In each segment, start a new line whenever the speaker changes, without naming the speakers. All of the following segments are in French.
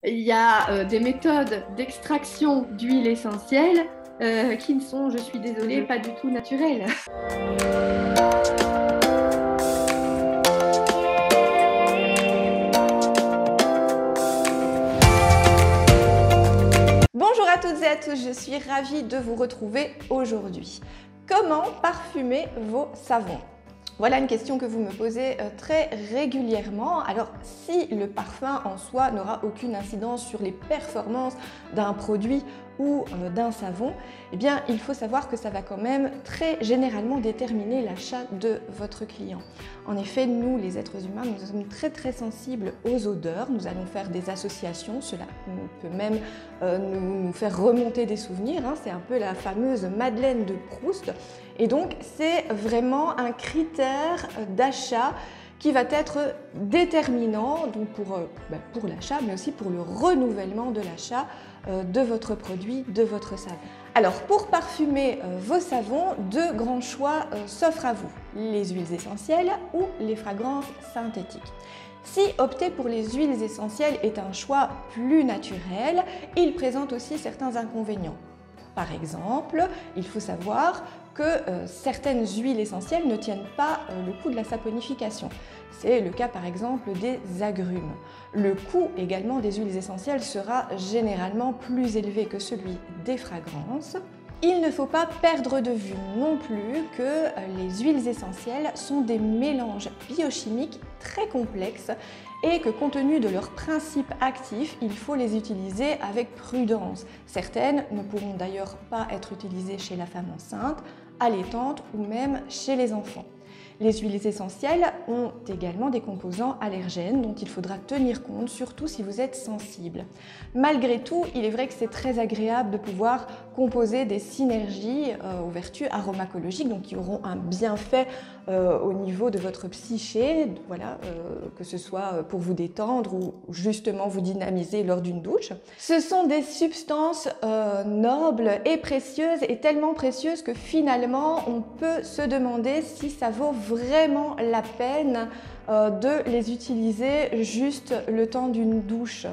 Il y a des méthodes d'extraction d'huile essentielle qui ne sont, je suis désolée, pas du tout naturelles.
Bonjour à toutes et à tous, je suis ravie de vous retrouver aujourd'hui. Comment parfumer vos savons? Voilà une question que vous me posez très régulièrement. Alors, si le parfum en soi n'aura aucune incidence sur les performances d'un produit ou d'un savon, eh bien, il faut savoir que ça va quand même très généralement déterminer l'achat de votre client. En effet, nous, les êtres humains, nous sommes très sensibles aux odeurs. Nous allons faire des associations. Cela peut même nous faire remonter des souvenirs. C'est un peu la fameuse Madeleine de Proust. Et donc, c'est vraiment un critère d'achat qui va être déterminant donc pour l'achat, mais aussi pour le renouvellement de l'achat de votre produit, de votre savon. Alors, pour parfumer vos savons, deux grands choix s'offrent à vous, les huiles essentielles ou les fragrances synthétiques. Si opter pour les huiles essentielles est un choix plus naturel, il présente aussi certains inconvénients. Par exemple, il faut savoir que certaines huiles essentielles ne tiennent pas le coup de la saponification. C'est le cas par exemple des agrumes. Le coût également des huiles essentielles sera généralement plus élevé que celui des fragrances. Il ne faut pas perdre de vue non plus que les huiles essentielles sont des mélanges biochimiques très complexes et que compte tenu de leurs principes actifs, il faut les utiliser avec prudence. Certaines ne pourront d'ailleurs pas être utilisées chez la femme enceinte, allaitante ou même chez les enfants. Les huiles essentielles ont également des composants allergènes dont il faudra tenir compte, surtout si vous êtes sensible. Malgré tout, il est vrai que c'est très agréable de pouvoir composer des synergies aux vertus aromacologiques, donc qui auront un bienfait au niveau de votre psyché, voilà, que ce soit pour vous détendre ou justement vous dynamiser lors d'une douche. Ce sont des substances nobles et précieuses, et tellement précieuses que finalement on peut se demander si ça vaut vraiment la peine de les utiliser juste le temps d'une douche.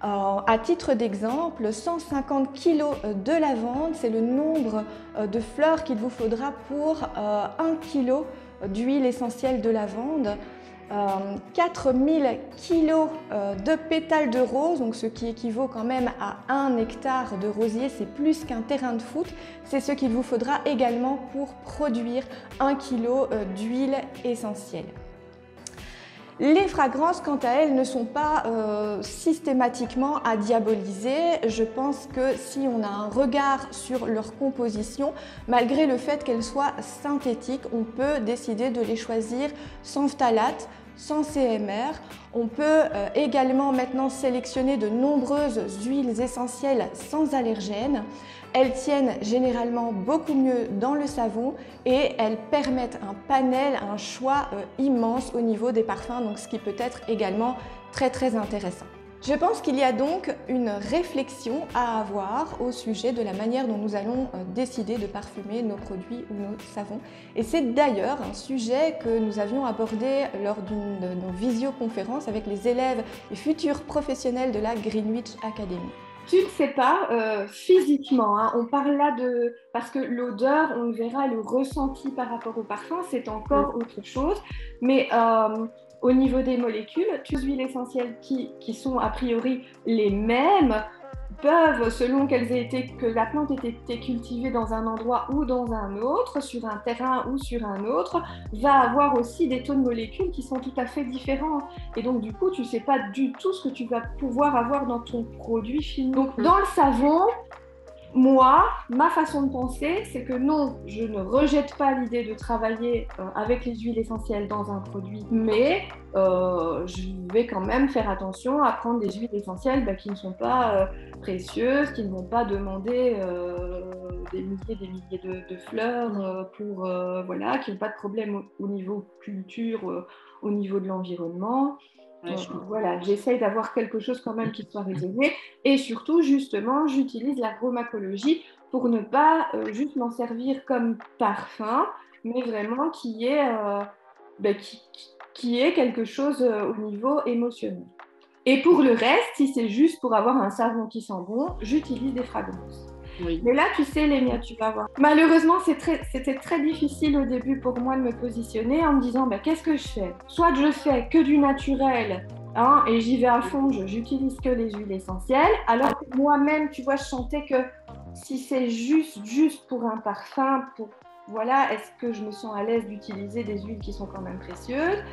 À titre d'exemple, 150 kg de lavande, c'est le nombre de fleurs qu'il vous faudra pour 1 kg d'huile essentielle de lavande. 4000 kg de pétales de rose, donc ce qui équivaut quand même à 1 hectare de rosier, c'est plus qu'un terrain de foot. C'est ce qu'il vous faudra également pour produire 1 kg d'huile essentielle. Les fragrances, quant à elles, ne sont pas systématiquement à diaboliser. Je pense que si on a un regard sur leur composition, malgré le fait qu'elles soient synthétiques, on peut décider de les choisir sans phtalate, sans CMR. On peut également maintenant sélectionner de nombreuses huiles essentielles sans allergènes. Elles tiennent généralement beaucoup mieux dans le savon et elles permettent un panel, un choix immense au niveau des parfums, donc ce qui peut être également très intéressant. Je pense qu'il y a donc une réflexion à avoir au sujet de la manière dont nous allons décider de parfumer nos produits ou nos savons. Et c'est d'ailleurs un sujet que nous avions abordé lors d'une de nos visioconférences avec les élèves et futurs professionnels de la Greenwich Academy.
Tu ne sais pas physiquement, on parle là de... Parce que l'odeur, on le verra, le ressenti par rapport au parfum, c'est encore autre chose. Mais au niveau des molécules, les huiles essentielles qui sont a priori les mêmes peuvent, selon que la plante ait été cultivée dans un endroit ou dans un autre, sur un terrain ou sur un autre, va avoir aussi des taux de molécules qui sont tout à fait différents. Et donc, du coup, tu ne sais pas du tout ce que tu vas pouvoir avoir dans ton produit fini. Donc, dans le savon, moi, ma façon de penser, c'est que non, je ne rejette pas l'idée de travailler avec les huiles essentielles dans un produit, mais je vais quand même faire attention à prendre des huiles essentielles qui ne sont pas précieuses, qui ne vont pas demander des milliers de fleurs voilà, qui n'ont pas de problème au niveau culture, au niveau de l'environnement. Voilà, j'essaye d'avoir quelque chose quand même qui soit raisonné et surtout justement j'utilise l'aromacologie pour ne pas juste m'en servir comme parfum mais vraiment qui est quelque chose au niveau émotionnel. Et pour le reste, si c'est juste pour avoir un savon qui sent bon, j'utilise des fragrances.
Oui.
Mais là, tu sais, Lénia, tu vas voir. Malheureusement, c'était très difficile au début pour moi de me positionner en me disant, qu'est-ce que je fais? Soit je fais que du naturel, hein, et j'y vais à fond, j'utilise que les huiles essentielles, alors que moi-même, tu vois, je sentais que si c'est juste pour un parfum, voilà, est-ce que je me sens à l'aise d'utiliser des huiles qui sont quand même précieuses?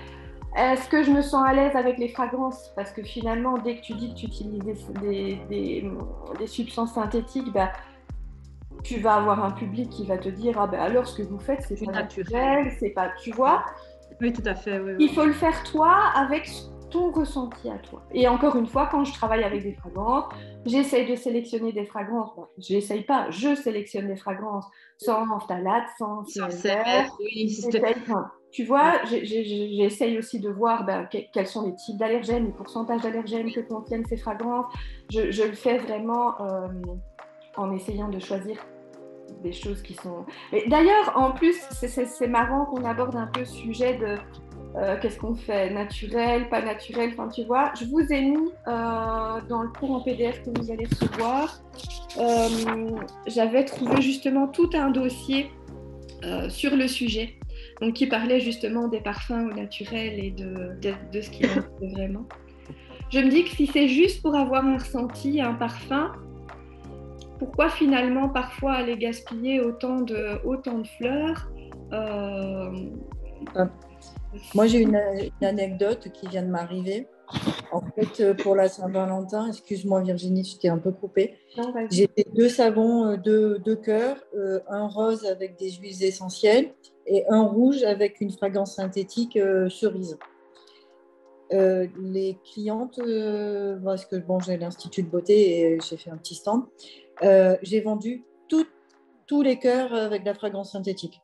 Est-ce que je me sens à l'aise avec les fragrances? Parce que finalement, dès que tu dis que tu utilises des substances synthétiques, tu vas avoir un public qui va te dire alors ce que vous faites c'est pas naturel, c'est pas, tu vois.
Oui, tout à fait. Oui,
il faut le faire toi avec ton ressenti à toi. Et encore une fois, quand je travaille avec des fragrances, j'essaye de sélectionner des fragrances. Je sélectionne des fragrances sans phtalate, sans CFR.
Oui,
tu vois, j'essaye aussi de voir quels sont les types d'allergènes, les pourcentages d'allergènes que contiennent ces fragrances. Je le fais vraiment en essayant de choisir des choses qui sont... D'ailleurs, en plus, c'est marrant qu'on aborde un peu le sujet de qu'est-ce qu'on fait, naturel, pas naturel, enfin tu vois. Je vous ai mis dans le cours en PDF que vous allez recevoir, j'avais trouvé justement tout un dossier sur le sujet, donc qui parlait justement des parfums au naturel et de ce qu'il en est vraiment. Je me dis que si c'est juste pour avoir un ressenti, un parfum, pourquoi finalement parfois aller gaspiller autant de fleurs
Moi, j'ai une anecdote qui vient de m'arriver. En fait, pour la Saint-Valentin, excuse-moi Virginie, je t'ai un peu coupée. J'ai fait 2 savons, 2 cœurs, un rose avec des huiles essentielles et un rouge avec une fragrance synthétique cerise. Les clientes, parce que j'ai l'Institut de beauté et j'ai fait un petit stand, j'ai vendu tous les cœurs avec de la fragrance synthétique.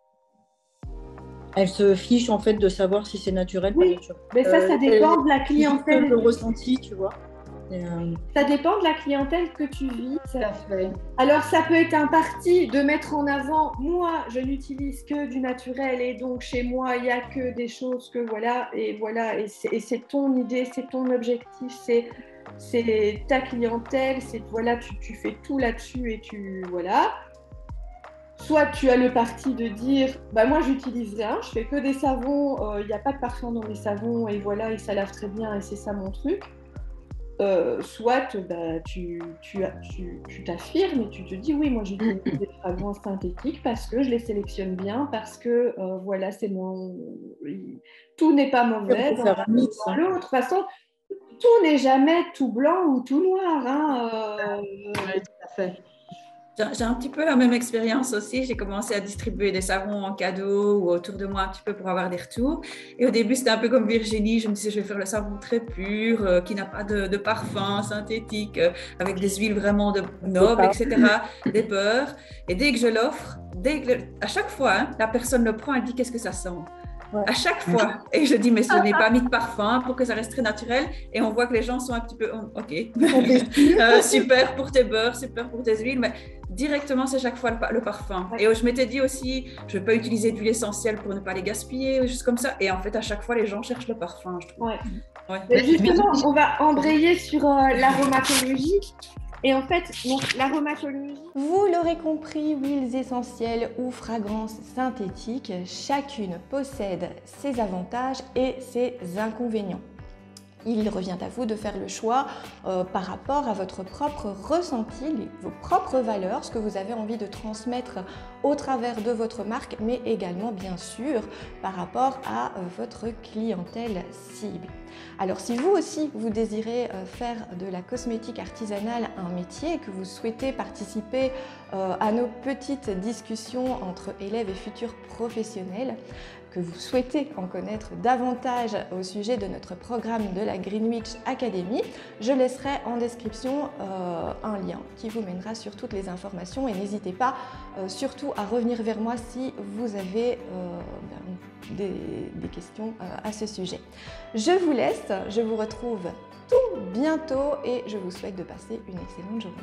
Elles se fichent en fait de savoir si c'est naturel ou pas naturel.
Mais ça dépend de la clientèle.
Le ressenti, tu vois.
Ça dépend de la clientèle que tu vis.
Tout à fait.
Alors, ça peut être un parti de mettre en avant, moi, je n'utilise que du naturel et donc chez moi, il n'y a que des choses que voilà, et c'est ton idée, c'est ton objectif, c'est ta clientèle, voilà, tu fais tout là-dessus et voilà. Soit tu as le parti de dire, moi j'utilise rien, je fais que des savons, il n'y a pas de parfum dans mes savons et voilà, et ça lave très bien et c'est ça mon truc. Soit tu t'affirmes et tu te dis oui, moi j'utilise des fragrances synthétiques parce que je les sélectionne bien, parce que voilà, c'est tout n'est pas mauvais dans l'autre. De toute façon, tout n'est jamais tout blanc ou tout noir.
Oui, tout à fait.
J'ai un petit peu la même expérience aussi. J'ai commencé à distribuer des savons en cadeau ou autour de moi un petit peu pour avoir des retours. Et au début, c'était un peu comme Virginie. Je me disais, je vais faire le savon très pur, qui n'a pas de parfum synthétique, avec des huiles vraiment nobles, etc., des beurres. Et dès que je l'offre, à chaque fois, la personne le prend, elle dit, qu'est-ce que ça sent ? Ouais. À chaque fois. Et je dis, mais ce n'est pas mis de parfum pour que ça reste très naturel. Et on voit que les gens sont un petit peu, ok, super pour tes beurres, super pour tes huiles, mais directement, c'est chaque fois le parfum. Ouais. Et je m'étais dit aussi, je ne vais pas utiliser d'huile essentielle pour ne pas les gaspiller, juste comme ça. Et en fait, à chaque fois, les gens cherchent le parfum, je trouve.
Ouais. Ouais. Justement, on va embrayer sur l'aromatologie. Et en fait, l'aromatologie...
Vous l'aurez compris, huiles essentielles ou fragrances synthétiques, chacune possède ses avantages et ses inconvénients. Il revient à vous de faire le choix par rapport à votre propre ressenti, vos propres valeurs, ce que vous avez envie de transmettre au travers de votre marque, mais également bien sûr par rapport à votre clientèle cible. Alors si vous aussi vous désirez faire de la cosmétique artisanale un métier, que vous souhaitez participer à nos petites discussions entre élèves et futurs professionnels, que vous souhaitez en connaître davantage au sujet de notre programme de la Greenwich Academy, je laisserai en description un lien qui vous mènera sur toutes les informations et n'hésitez pas surtout à revenir vers moi si vous avez des questions à ce sujet. Je vous laisse, je vous retrouve tout bientôt et je vous souhaite de passer une excellente journée.